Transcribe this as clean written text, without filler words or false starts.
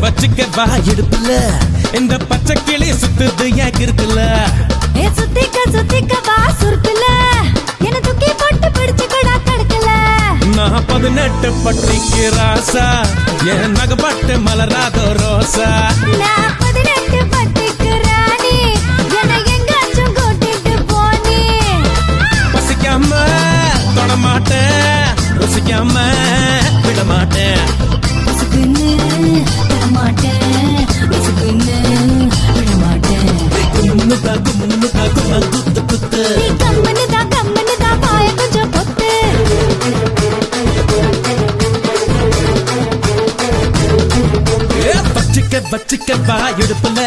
வச்சுக்க வா இடுப்புல இந்த பச்சை கிளி சுத்துது ஏன் இருக்குல்ல சுத்திக்க வா சுருட்டுல என்ன தூக்கி போட்டு பிடிச்சு கூட தடுக்கல நான் 18 பட்டிக்கு ராசா என் நகப்பட்டு மலராத ரோசா நான் 18 பட்டிக்கு ராணி என்ன எங்காச்சும் கூட்டிட்டு போனி பசிக்காம தொட மாட்டேன் ருசிக்காம விட மாட்டேன் பசுக்குன்னு தரமாட்டேன் பசுக்குன்னு விட மாட்டேன் குத்து குத்து நீ கம்மனு தான் பாய கொஞ்சம் பொத்து வச்சுக்க வா இடுப்புல